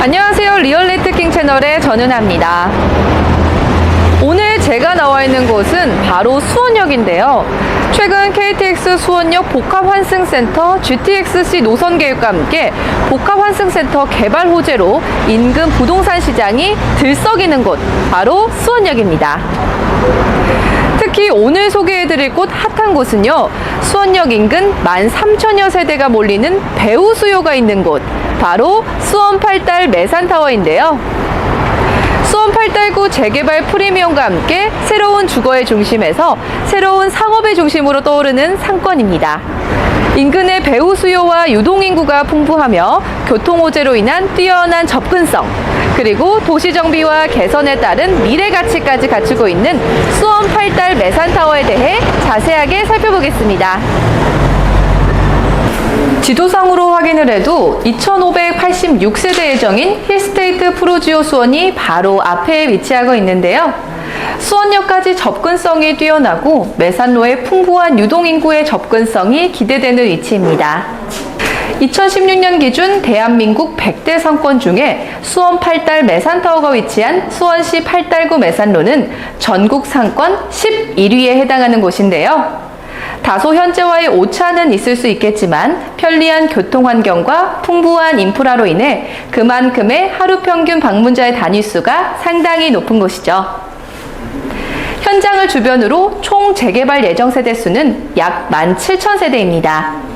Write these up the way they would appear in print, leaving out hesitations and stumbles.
안녕하세요. 리얼레트킹 채널의 전은아입니다. 오늘 제가 나와 있는 곳은 바로 수원역인데요. 최근 KTX 수원역 복합환승센터 GTX-C 노선 계획과 함께 복합환승센터 개발 호재로 인근 부동산 시장이 들썩이는 곳, 바로 수원역입니다. 특히 오늘 소개해드릴 곳 핫한 곳은요, 수원역 인근 13,000여 세대가 몰리는 배우 수요가 있는 곳, 바로 수원 8달 매산타워인데요. 수원 8달구 재개발 프리미엄과 함께 새로운 주거의 중심에서 새로운 상업의 중심으로 떠오르는 상권입니다. 인근의 배우 수요와 유동인구가 풍부하며 교통호재로 인한 뛰어난 접근성, 그리고 도시정비와 개선에 따른 미래 가치까지 갖추고 있는 수원 8달 매산타워에 대해 자세하게 살펴보겠습니다. 지도상으로 확인을 해도 2586세대 예정인 힐스테이트 프루지오 수원이 바로 앞에 위치하고 있는데요. 수원역까지 접근성이 뛰어나고 매산로의 풍부한 유동인구의 접근성이 기대되는 위치입니다. 2016년 기준 대한민국 100대 상권 중에 수원 8달 매산타워가 위치한 수원시 8달구 매산로는 전국 상권 11위에 해당하는 곳인데요. 다소 현재와의 오차는 있을 수 있겠지만 편리한 교통환경과 풍부한 인프라로 인해 그만큼의 하루 평균 방문자의 단위수가 상당히 높은 곳이죠. 현장을 주변으로 총 재개발 예정 세대수는 약 17,000세대입니다.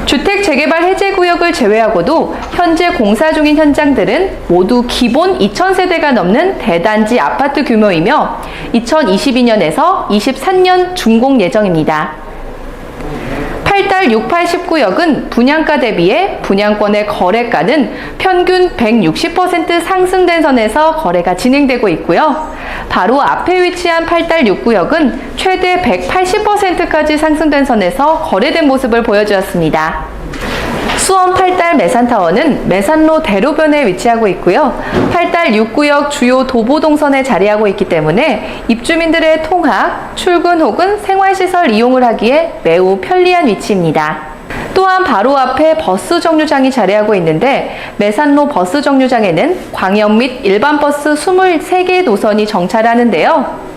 주택 재개발 해제 구역을 제외하고도 현재 공사 중인 현장들은 모두 기본 2,000세대가 넘는 대단지 아파트 규모이며 2022년에서 23년 준공 예정입니다. 8달 68, 19역은 분양가 대비해 분양권의 거래가는 평균 160% 상승된 선에서 거래가 진행되고 있고요. 바로 앞에 위치한 8달 69역은 최대 180%까지 상승된 선에서 거래된 모습을 보여주었습니다. 수원 8달 매산타워는 매산로 대로변에 위치하고 있고요. 8달 69역 주요 도보동선에 자리하고 있기 때문에 입주민들의 통학, 출근 혹은 생활시설 이용을 하기에 매우 편리한 위치입니다. 또한 바로 앞에 버스 정류장이 자리하고 있는데 매산로 버스 정류장에는 광역 및 일반 버스 23개 노선이 정차하는데요.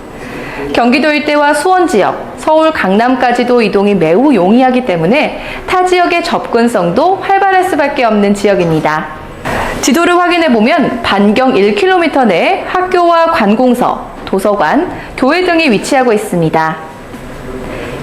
경기도 일대와 수원 지역, 서울 강남까지도 이동이 매우 용이하기 때문에 타 지역의 접근성도 활발할 수밖에 없는 지역입니다. 지도를 확인해보면 반경 1km 내에 학교와 관공서, 도서관, 교회 등이 위치하고 있습니다.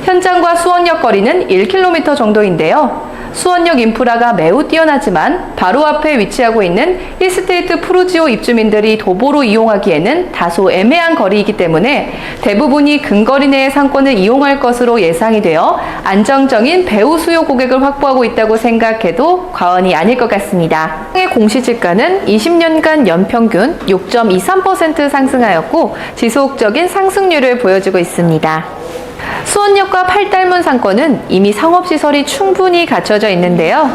현장과 수원역 거리는 1km 정도인데요. 수원역 인프라가 매우 뛰어나지만 바로 앞에 위치하고 있는 힐스테이트 프루지오 입주민들이 도보로 이용하기에는 다소 애매한 거리이기 때문에 대부분이 근거리 내의 상권을 이용할 것으로 예상이 되어 안정적인 배우 수요 고객을 확보하고 있다고 생각해도 과언이 아닐 것 같습니다. 공시지가는 20년간 연평균 6.23% 상승하였고 지속적인 상승률을 보여주고 있습니다. 수원역과 8달문 상권은 이미 상업시설이 충분히 갖춰져 있는데요.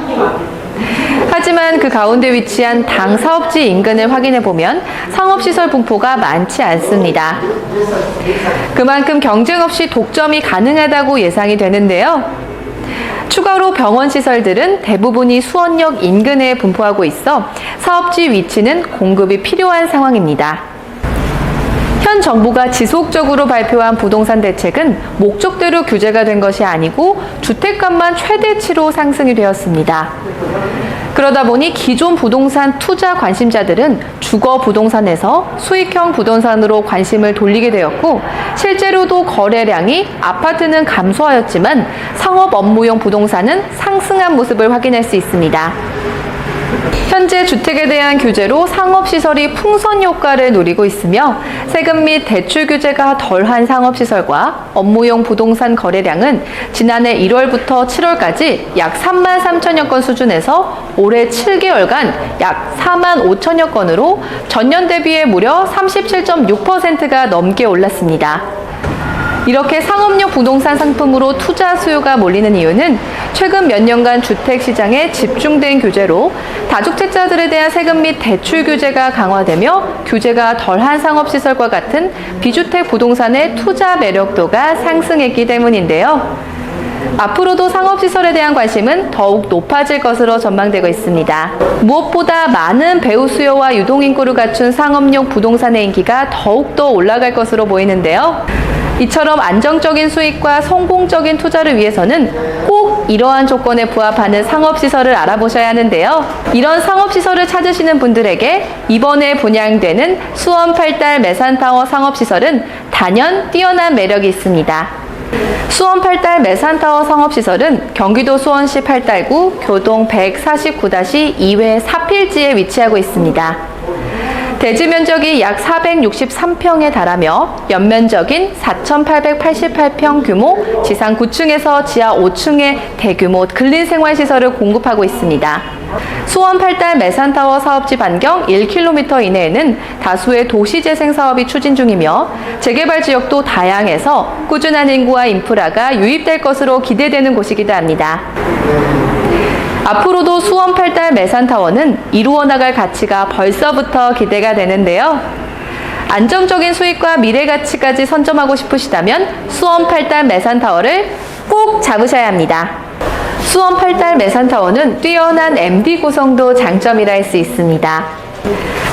하지만 그 가운데 위치한 당 사업지 인근을 확인해보면 상업시설 분포가 많지 않습니다. 그만큼 경쟁 없이 독점이 가능하다고 예상이 되는데요. 추가로 병원 시설들은 대부분이 수원역 인근에 분포하고 있어 사업지 위치는 공급이 필요한 상황입니다. 현 정부가 지속적으로 발표한 부동산 대책은 목적대로 규제가 된 것이 아니고 주택값만 최대치로 상승이 되었습니다. 그러다 보니 기존 부동산 투자 관심자들은 주거 부동산에서 수익형 부동산으로 관심을 돌리게 되었고 실제로도 거래량이 아파트는 감소하였지만 상업 업무용 부동산은 상승한 모습을 확인할 수 있습니다. 현재 주택에 대한 규제로 상업시설이 풍선 효과를 누리고 있으며 세금 및 대출 규제가 덜한 상업시설과 업무용 부동산 거래량은 지난해 1월부터 7월까지 약 33,000여 건 수준에서 올해 7개월간 약 45,000여 건으로 전년 대비해 무려 37.6%가 넘게 올랐습니다. 이렇게 상업용 부동산 상품으로 투자 수요가 몰리는 이유는 최근 몇 년간 주택시장에 집중된 규제로 다주택자들에 대한 세금 및 대출 규제가 강화되며 규제가 덜한 상업시설과 같은 비주택 부동산의 투자 매력도가 상승했기 때문인데요. 앞으로도 상업시설에 대한 관심은 더욱 높아질 것으로 전망되고 있습니다. 무엇보다 많은 배우 수요와 유동인구를 갖춘 상업용 부동산의 인기가 더욱더 올라갈 것으로 보이는데요. 이처럼 안정적인 수익과 성공적인 투자를 위해서는 꼭 이러한 조건에 부합하는 상업시설을 알아보셔야 하는데요. 이런 상업시설을 찾으시는 분들에게 이번에 분양되는 수원 8달 매산타워 상업시설은 단연 뛰어난 매력이 있습니다. 수원 8달 매산타워 상업시설은 경기도 수원시 8달구 교동 149-2회 4필지에 위치하고 있습니다. 대지 면적이 약 463평에 달하며 연면적인 4,888평 규모 지상 9층에서 지하 5층의 대규모 근린생활시설을 공급하고 있습니다. 수원 8달 매산타워 사업지 반경 1km 이내에는 다수의 도시재생 사업이 추진 중이며 재개발 지역도 다양해서 꾸준한 인구와 인프라가 유입될 것으로 기대되는 곳이기도 합니다. 앞으로도 수원 8달 매산타워는 이루어 나갈 가치가 벌써부터 기대가 되는데요. 안정적인 수익과 미래 가치까지 선점하고 싶으시다면 수원 8달 매산타워를 꼭 잡으셔야 합니다. 수원 8달 매산타워는 뛰어난 MD 구성도 장점이라 할 수 있습니다.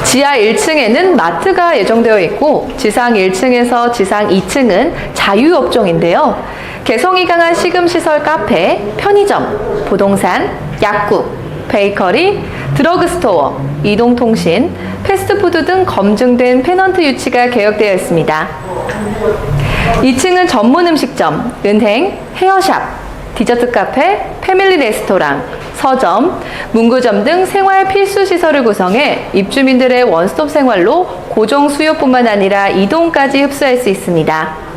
지하 1층에는 마트가 예정되어 있고 지상 1층에서 지상 2층은 자유업종인데요. 개성이 강한 시금시설 카페, 편의점, 부동산, 약국, 베이커리, 드러그스토어, 이동통신, 패스트푸드 등 검증된 페넌트 유치가 계획되어 있습니다. 2층은 전문 음식점, 은행, 헤어샵, 디저트 카페, 패밀리 레스토랑, 서점, 문구점 등 생활 필수 시설을 구성해 입주민들의 원스톱 생활로 고정 수요뿐만 아니라 이동까지 흡수할 수 있습니다.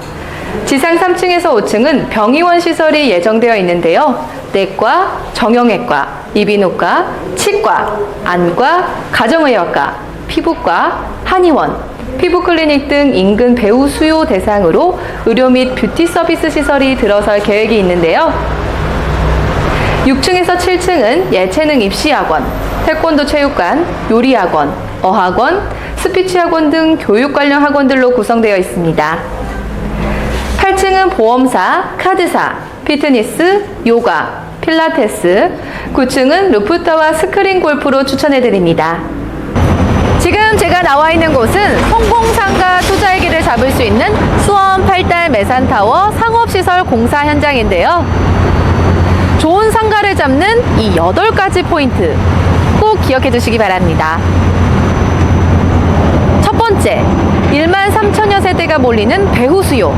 지상 3층에서 5층은 병의원 시설이 예정되어 있는데요. 내과, 정형외과, 이비인후과, 치과, 안과, 가정의학과, 피부과, 한의원, 피부클리닉 등 인근 배우 수요 대상으로 의료 및 뷰티 서비스 시설이 들어설 계획이 있는데요. 6층에서 7층은 예체능 입시학원, 태권도 체육관, 요리학원, 어학원, 스피치학원 등 교육 관련 학원들로 구성되어 있습니다. 8층은 보험사, 카드사, 피트니스, 요가, 필라테스, 9층은 루프탑과 스크린 골프로 추천해드립니다. 지금 제가 나와 있는 곳은 성공상가 투자의 길을 잡을 수 있는 수원 8달 매산타워 상업시설 공사 현장인데요. 좋은 상가를 잡는 이 8가지 포인트 꼭 기억해 두시기 바랍니다. 첫 번째, 1만 3천여 세대가 몰리는 배후 수요.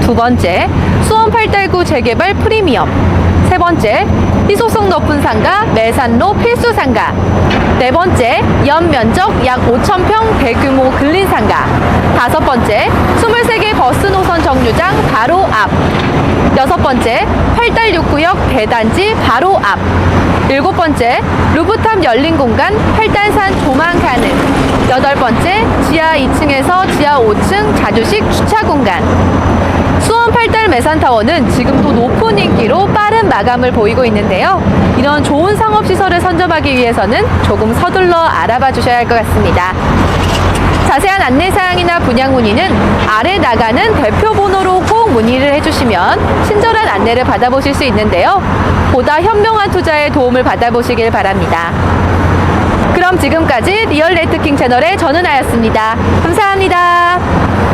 두 번째, 수원 8달구 재개발 프리미엄. 세 번째, 희소성 높은 상가, 매산로 필수 상가. 네 번째, 연면적 약 5,000평 대규모 근린상가. 다섯 번째, 23개 버스 노선 정류장 바로 앞. 여섯 번째, 8달 6구역 대단지 바로 앞. 일곱 번째, 루프탑 열린 공간 8달산 조망 가능. 여덟 번째, 지하 2층에서 지하 5층 자주식 주차 공간. 수원 8달 매산타워는 지금도 높은 인기로 빠른 마감을 보이고 있는데요. 이런 좋은 상업시설을 선점하기 위해서는 조금 서둘러 알아봐 주셔야 할 것 같습니다. 자세한 안내사항이나 분양 문의는 아래 나가는 대표 번호로 꼭 문의를 해주시면 친절한 안내를 받아보실 수 있는데요. 보다 현명한 투자에 도움을 받아보시길 바랍니다. 그럼 지금까지 리얼레트킹 채널의 전은아였습니다. 감사합니다.